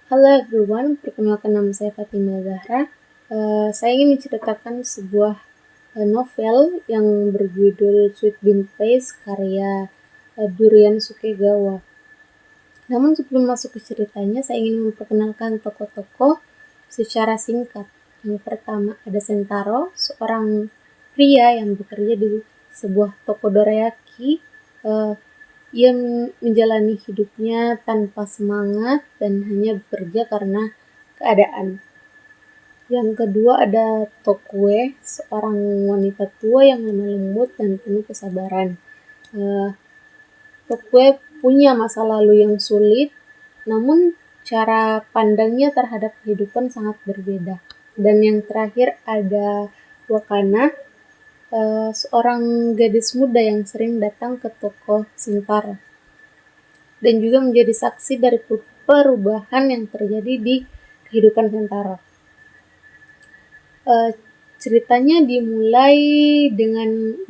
Halo everyone, perkenalkan nama saya Fatima Zahra. Saya ingin menceritakan sebuah novel yang berjudul Sweet Bean Place karya Durian Sukegawa. Namun sebelum masuk ke ceritanya, saya ingin memperkenalkan tokoh-tokoh secara singkat. Yang pertama ada Sentaro, seorang pria yang bekerja di sebuah toko dorayaki. Ia menjalani hidupnya tanpa semangat dan hanya bekerja karena keadaan. Yang kedua ada Tokue, seorang wanita tua yang lemah lembut dan penuh kesabaran. Tokue punya masa lalu yang sulit, namun cara pandangnya terhadap kehidupan sangat berbeda. Dan yang terakhir ada Wakana, seorang gadis muda yang sering datang ke toko Sentaro dan juga menjadi saksi dari perubahan yang terjadi di kehidupan Sentaro. Ceritanya dimulai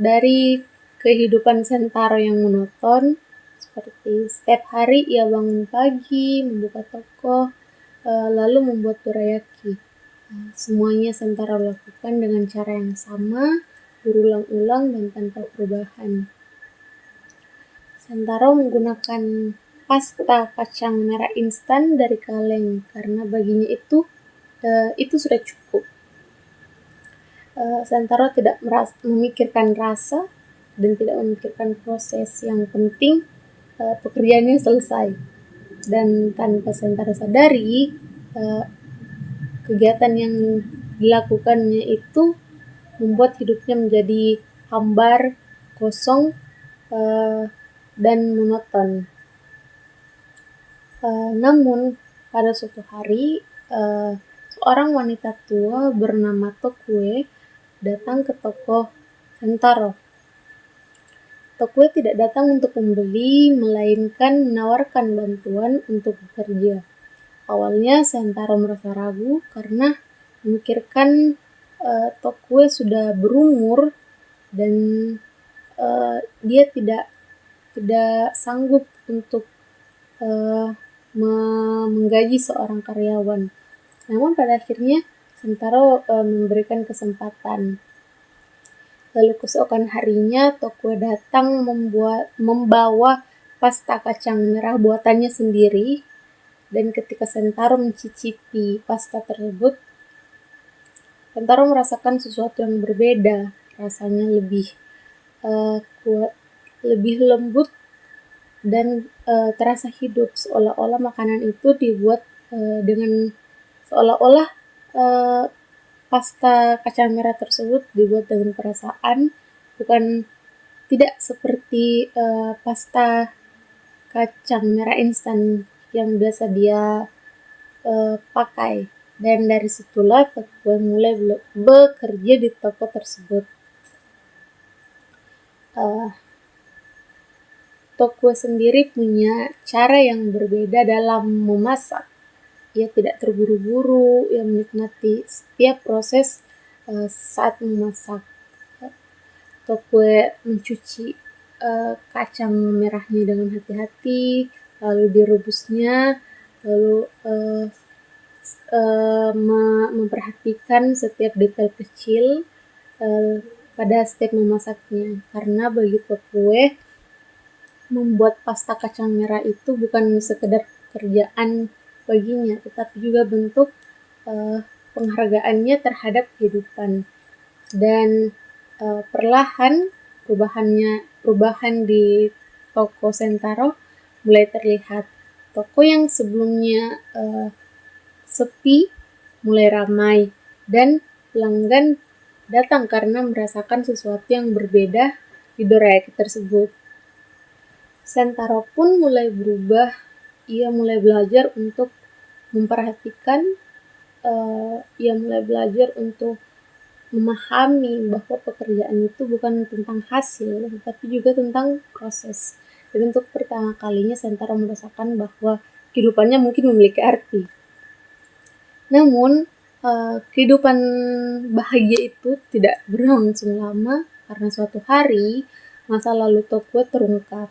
dari kehidupan Sentaro yang monoton, seperti setiap hari ia bangun pagi, membuka toko, lalu membuat dorayaki. Semuanya Sentaro lakukan dengan cara yang sama, berulang-ulang dan tanpa perubahan. Sentaro menggunakan pasta kacang merah instan dari kaleng karena baginya itu sudah cukup. Sentaro tidak memikirkan rasa dan tidak memikirkan proses. Yang penting pekerjaannya selesai. Dan tanpa Sentaro sadari, kegiatan yang dilakukannya itu membuat hidupnya menjadi hambar, kosong, dan monoton. Namun pada suatu hari seorang wanita tua bernama Tokue datang ke toko Sentaro. Tokue tidak datang untuk membeli, melainkan menawarkan bantuan untuk bekerja. Awalnya Sentaro merasa ragu karena memikirkan Tokue sudah berumur dan dia tidak sanggup untuk menggaji seorang karyawan. Namun pada akhirnya Sentaro memberikan kesempatan. Lalu keesokan harinya Tokue datang membawa pasta kacang merah buatannya sendiri, dan ketika Sentaro mencicipi pasta tersebut, Sentaro merasakan sesuatu yang berbeda. Rasanya lebih kuat, lebih lembut dan terasa hidup, seolah-olah makanan itu dibuat dengan seolah-olah pasta kacang merah tersebut dibuat dengan perasaan, bukan tidak seperti pasta kacang merah instan yang biasa dia pakai. Dan dari situlah Tokue mulai bekerja di toko tersebut. Tokue sendiri punya cara yang berbeda dalam memasak. Ia tidak terburu-buru, ia menikmati setiap proses saat memasak. Tokue mencuci kacang merahnya dengan hati-hati, lalu direbusnya, lalu memperhatikan setiap detail kecil pada setiap memasaknya. Karena bagi Tokue, membuat pasta kacang merah itu bukan sekedar pekerjaan baginya, tetapi juga bentuk penghargaannya terhadap kehidupan. Dan perlahan perubahan di toko Sentaro mulai terlihat. Toko yang sebelumnya sepi mulai ramai dan pelanggan datang karena merasakan sesuatu yang berbeda di dorayaki tersebut. Sentaro pun mulai berubah. Ia mulai belajar untuk memperhatikan, ia mulai belajar untuk memahami bahwa pekerjaan itu bukan tentang hasil, tetapi juga tentang proses. Dan untuk pertama kalinya Sentaro merasakan bahwa kehidupannya mungkin memiliki arti. Namun kehidupan bahagia itu tidak berlangsung lama karena suatu hari masa lalu Tokue terungkap.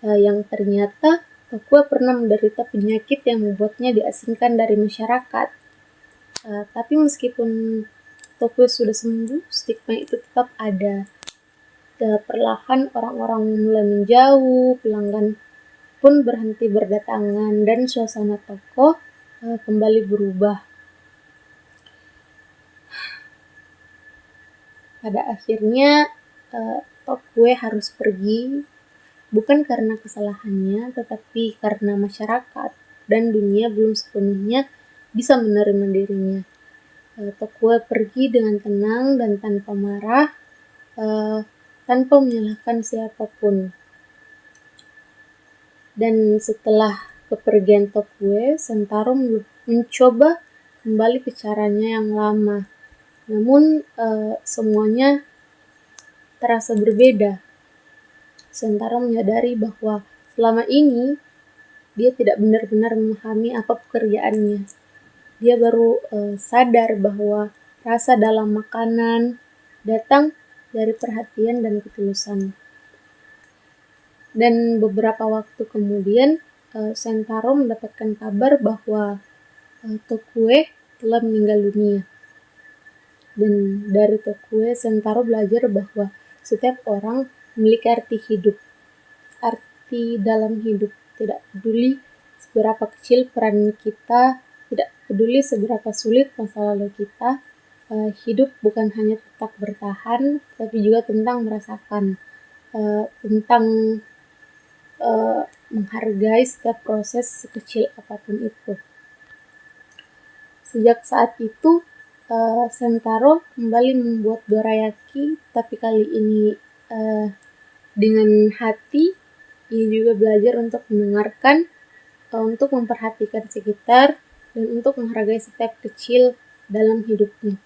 Yang ternyata Tokue pernah menderita penyakit yang membuatnya diasingkan dari masyarakat. Tapi meskipun Tokue sudah sembuh, stigma itu tetap ada. Perlahan orang-orang mulai menjauh, pelanggan pun berhenti berdatangan, dan suasana toko kembali berubah. Pada akhirnya Tokue harus pergi, bukan karena kesalahannya, tetapi karena masyarakat dan dunia belum sepenuhnya bisa menerima dirinya. Tokue pergi dengan tenang dan tanpa marah, tanpa menyalahkan siapapun. Dan setelah kepergian Tokue, Sentaro mencoba kembali ke caranya yang lama. Namun semuanya terasa berbeda. Sentaro menyadari bahwa selama ini dia tidak benar-benar memahami apa pekerjaannya. Dia baru sadar bahwa rasa dalam makanan datang dari perhatian dan ketulusan. Dan beberapa waktu kemudian Sentaro mendapatkan kabar bahwa Tokue telah meninggal dunia. Dan dari Tokue, Sentaro belajar bahwa setiap orang memiliki arti hidup, arti dalam hidup. Tidak peduli seberapa kecil peran kita, tidak peduli seberapa sulit masa lalu kita, hidup bukan hanya tetap bertahan, tapi juga tentang merasakan, tentang menghargai setiap proses sekecil apapun itu. Sejak saat itu, Sentaro kembali membuat dorayaki, tapi kali ini dengan hati. Ia juga belajar untuk mendengarkan, untuk memperhatikan sekitar, dan untuk menghargai setiap kecil dalam hidupnya.